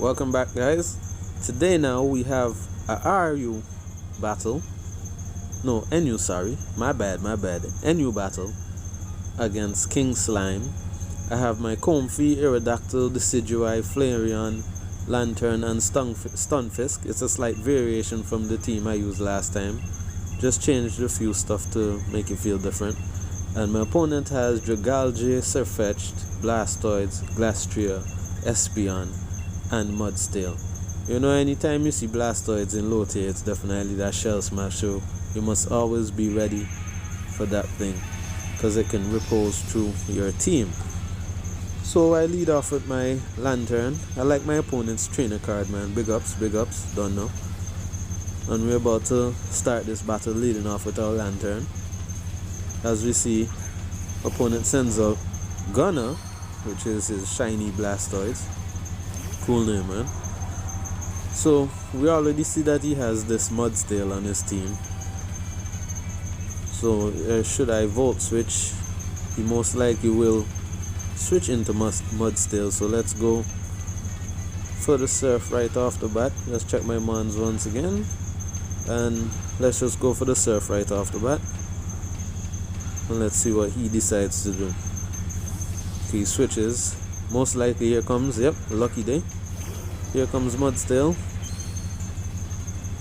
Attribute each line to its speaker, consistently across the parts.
Speaker 1: Welcome back, guys. Today now we have a RU battle. No, NU, sorry. My bad. NU battle against King Slime. I have my Comfy, Aerodactyl, Decidueye, Flareon, Lanturn, and Stunfisk. It's a slight variation from the team I used last time. Just changed a few stuff to make it feel different. And my opponent has Dragalge, Sirfetch'd, Blastoise, Glastrier, Espeon, and Mudstale. You know, anytime you see Blastoids in low tier, it's definitely that Shell Smash, so you must always be ready for that thing, because it can repose through your team. So I lead off with my Lanturn. I like my opponent's trainer card, man. Big ups, don't know. And we're about to start this battle leading off with our Lanturn. As we see, opponent sends out Gunner, which is his shiny Blastoise. Cool name, man. So we already see that he has this Mudstale on his team. So should I Volt Switch, he most likely will switch into Mudstale. So let's go for the Surf right off the bat. Let's check my mons once again, and let's just go for the Surf right off the bat, and let's see what he decides to do. He switches. Most likely here comes, yep, lucky day. Here comes Mudstale.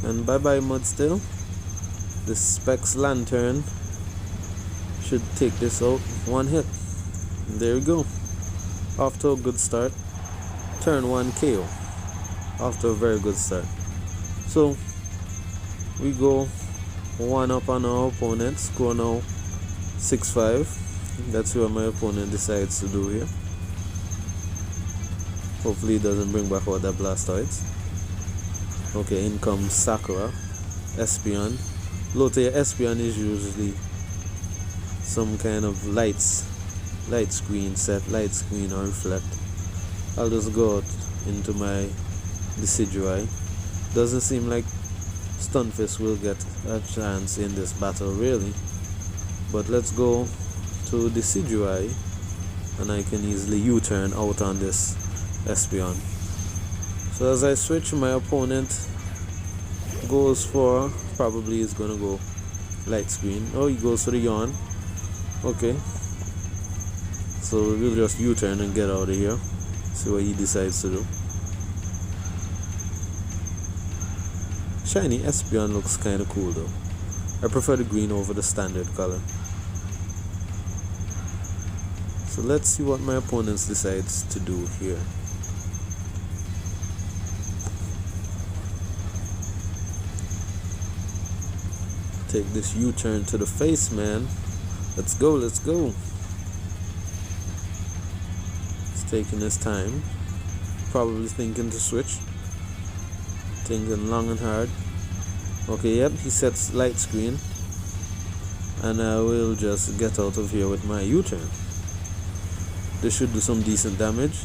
Speaker 1: And bye bye Mudstale. This Specs Lanturn should take this out one hit. And there we go. Off to a good start. Turn 1 KO. Off to a very good start. So we go 1 up on our opponent. Score now 6-5. That's what my opponent decides to do here. Hopefully he doesn't bring back all the Blastoids. Okay, in comes Sakura, Espeon. Low tier Espeon is usually some kind of light screen set, light screen or reflect. I'll just go out into my Decidueye. Doesn't seem like Stunfisk will get a chance in this battle really. But let's go to Decidueye, and I can easily U-turn out on this Espeon. So as I switch, my opponent goes for, probably is gonna go light screen. Oh, he goes for the Yawn. Okay, so we'll just U-turn and get out of here. See what he decides to do. Shiny Espeon looks kind of cool though. I prefer the green over the standard color. So let's see what my opponent decides to do here. Take this U-turn to the face, man. Let's go. It's taking his time. Probably thinking to switch. Thinking long and hard. Okay, yep, he sets light screen. And I will just get out of here with my U-turn. This should do some decent damage.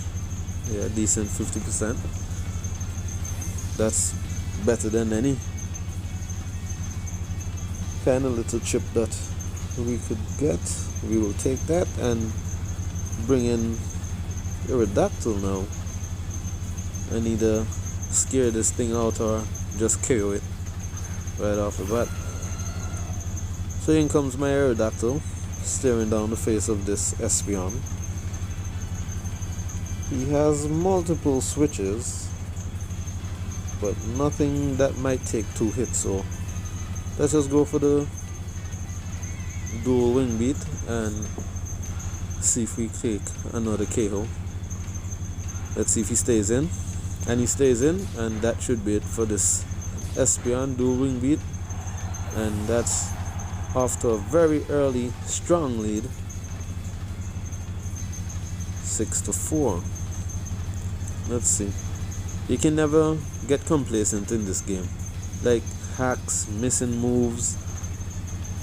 Speaker 1: Yeah, decent 50%. That's better than any kind of little chip that we could get. We will take that and bring in Aerodactyl now. I need to scare this thing out or just KO it right off the bat. So in comes my Aerodactyl, staring down the face of this Espeon. He has multiple switches, but nothing that might take 2 hits, so let's just go for the dual wing beat and see if we take another KO. Let's see if he stays in, and he stays in, and that should be it for this Espeon dual wing beat. And that's off to a very early strong lead, 6-4. Let's see. You can never get complacent in this game. Like hacks, missing moves,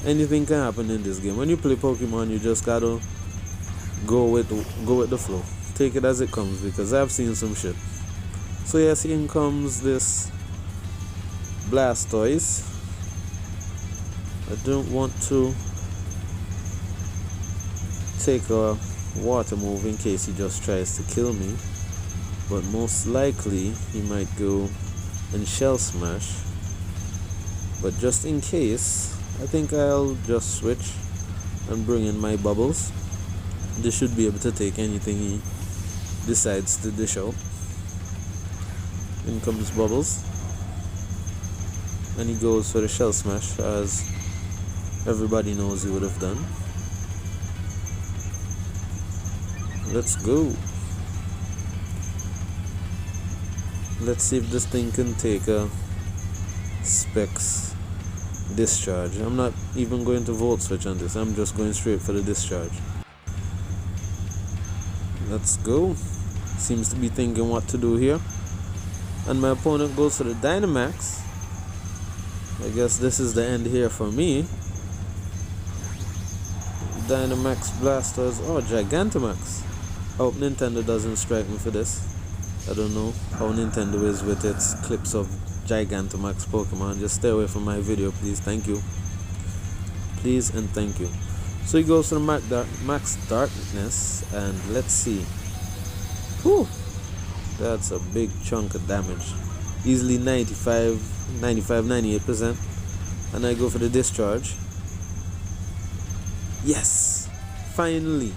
Speaker 1: anything can happen in this game. When you play Pokemon, you just gotta go with the flow. Take it as it comes, because I've seen some shit. So yes, in comes this Blastoise. I don't want to take a water move in case he just tries to kill me. but most likely he might go and Shell Smash. But just in case, I think I'll just switch and bring in my Bubbles. This should be able to take anything he decides to dish out. In comes Bubbles, and he goes for the Shell Smash, as everybody knows he would have done. Let's go. Let's see if this thing can take a Specs discharge. I'm not even going to Volt Switch on this, I'm just going straight for the discharge. Let's go. Seems to be thinking what to do here. And my opponent goes for the Dynamax. I guess this is the end here for me. Dynamax, Blastoise, or Gigantamax. I hope Nintendo doesn't strike me for this. I don't know how Nintendo is with its clips of Gigantamax Pokemon. Just stay away from my video, please. Thank you. Please and thank you. So he goes to the Max Darkness, and let's see. Whew, that's a big chunk of damage. Easily 98%. And I go for the discharge. Yes! Finally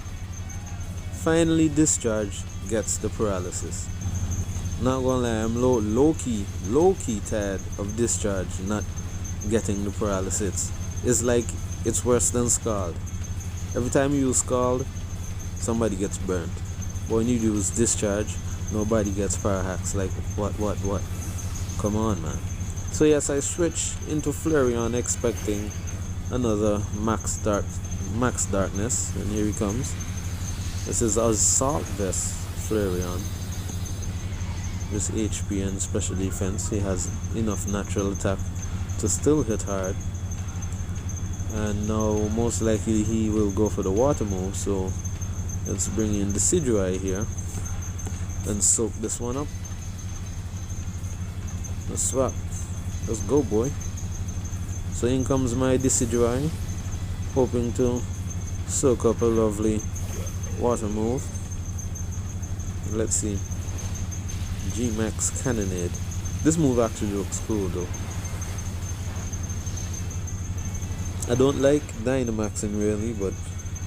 Speaker 1: discharge gets the paralysis. Not gonna lie, I'm low-key tired of discharge not getting the paralysis. It's like it's worse than Scald. Every time you use Scald, somebody gets burnt. But when you use discharge, nobody gets Parahax. Like, what? Come on, man. So yes, I switch into Flareon expecting another Max Darkness, and here he comes. This is Assault Vest Flareon. This HP and special defense, he has enough natural attack to still hit hard. And now most likely he will go for the water move, so let's bring in the Decidueye here and soak this one up. Let's swap. Let's go, boy. So in comes my Decidueye, hoping to soak up a lovely water move. Let's see. G-Max Cannonade. This move actually looks cool though. I don't like Dynamaxing really, but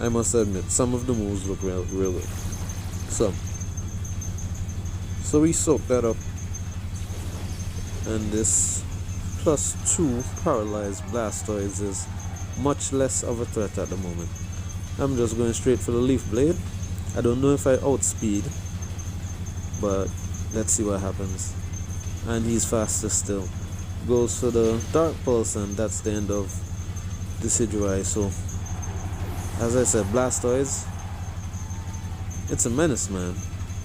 Speaker 1: I must admit some of the moves look real good. So we soak that up, and this +2 paralyzed Blastoise is much less of a threat at the moment. I'm just going straight for the Leaf Blade. I don't know if I outspeed, but let's see what happens. And he's faster still. Goes for the Dark Pulse, and that's the end of Decidueye. So as I said, Blastoise, it's a menace, man.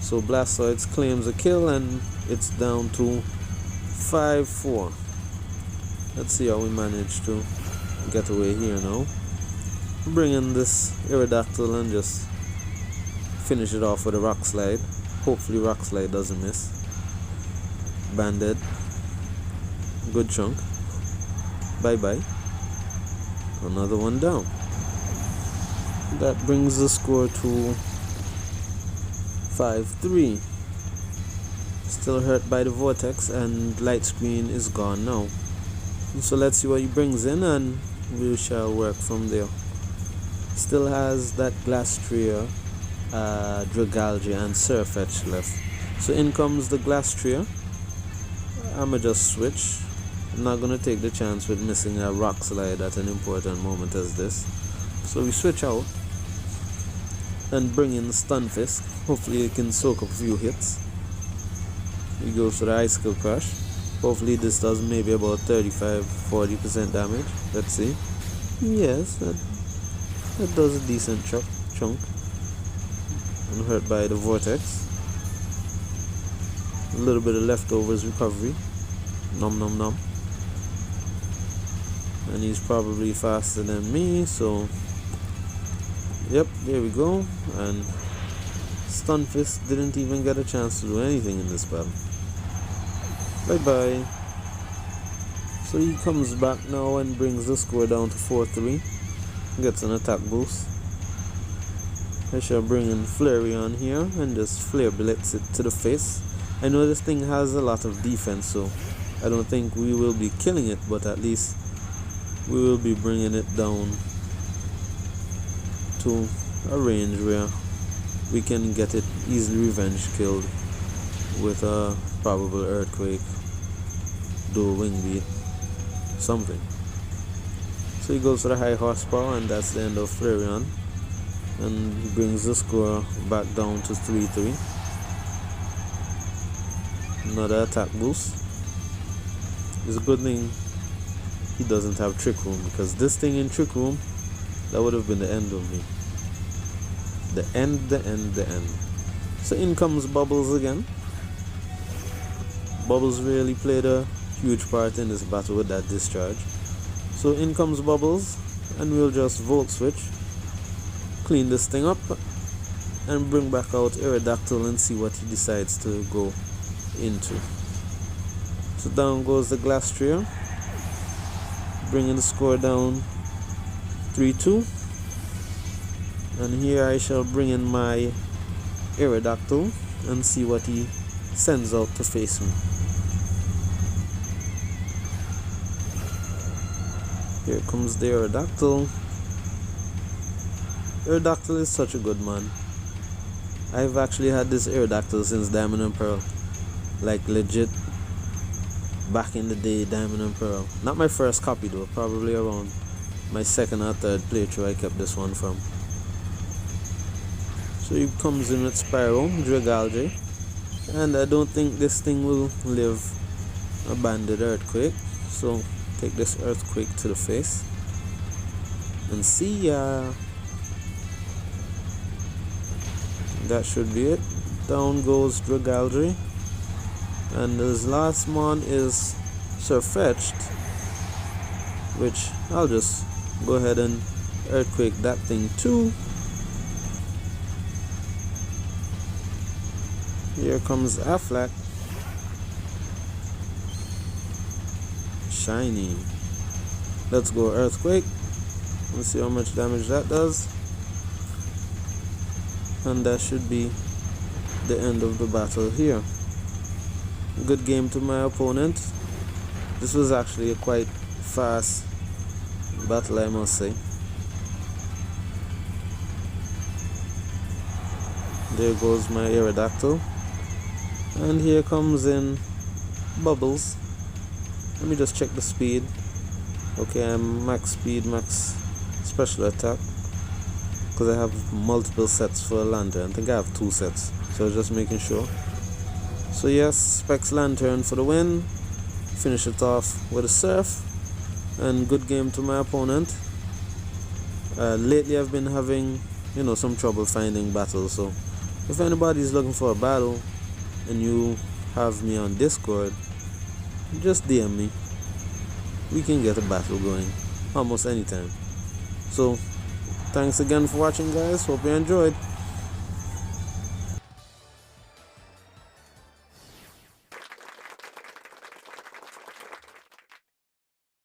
Speaker 1: So Blastoise claims a kill, and it's down to 5-4. Let's see how we manage to get away here now. Bring in this Aerodactyl and just finish it off with a Rock Slide. Hopefully Rock Slide doesn't miss. Banded. Good chunk. Bye-bye. Another one down. That brings the score to 5-3. Still hurt by the Vortex, and Light Screen is gone now. So let's see what he brings in, and we shall work from there. Still has that Glastrier, Dragalge, and Surfetch left. So in comes the Glastrier. I'ma just switch. I'm not gonna take the chance with missing a Rock Slide at an important moment as this. So we switch out and bring in the Stunfisk. Hopefully it can soak up a few hits. We go for the Icicle Crush. Hopefully this does maybe about 35-40% damage. Let's see. Yes, that does a decent chunk. I'm hurt by the Vortex. A little bit of leftovers recovery. Nom nom nom. And he's probably faster than me, so yep, there we go. And Stunfisk didn't even get a chance to do anything in this battle. Bye bye. So he comes back now and brings the score down to 4-3. Gets an attack boost. I shall bring in Flareon here and just Flare Blitz it to the face. I know this thing has a lot of defense, so I don't think we will be killing it, but at least we will be bringing it down to a range where we can get it easily revenge killed with a probable earthquake, dual wing beat, something. So he goes for the high horsepower, and that's the end of Flareon, and he brings the score back down to 3-3. Another attack boost. It's a good thing he doesn't have Trick Room, because this thing in Trick Room, that would have been the end of me. The end. So in comes Bubbles again. Bubbles really played a huge part in this battle with that discharge. So in comes Bubbles, and we'll just Volt Switch, clean this thing up, and bring back out Aerodactyl and see what he decides to go into. So down goes the Glastrier, bringing the score down 3-2. And here I shall bring in my Aerodactyl and see what he sends out to face me. Here comes the Aerodactyl. Aerodactyl is such a good man. I've actually had this Aerodactyl since Diamond and Pearl. Like legit back in the day, Diamond and Pearl. Not my first copy though, probably around my second or third playthrough I kept this one from. So he comes in with Spyro, Dragalge, and I don't think this thing will live a banded earthquake. So take this earthquake to the face and see ya. That should be it. Down goes Dragalge, and his last mon is Surfetched, which I'll just go ahead and earthquake that thing too. Here comes Affleck. Shiny. Let's go earthquake. Let's see how much damage that does. And that should be the end of the battle here. Good game to my opponent. This was actually a quite fast battle, I must say. There goes my Aerodactyl. And here comes in Bubbles. Let me just check the speed. Okay, I'm max speed, max special attack, because I have multiple sets for Lanturn. I think I have 2 sets, so just making sure. So yes, Specs Lanturn for the win. Finish it off with a Surf, and good game to my opponent. Lately I've been having, some trouble finding battles, so if anybody's looking for a battle and you have me on Discord, just DM me. We can get a battle going almost anytime. So thanks again for watching, guys. Hope you enjoyed.